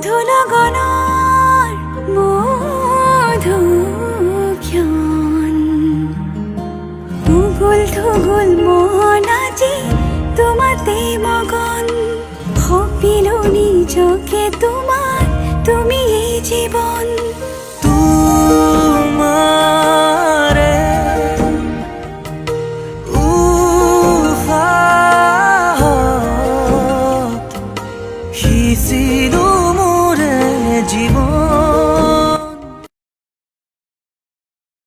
মধুলগনৰ মধুক্ষণ উগুল থুগুল মন আজি তোমাতে মগন সপিলো নিজকে তোমাৰ তুমিয়েই জীৱন।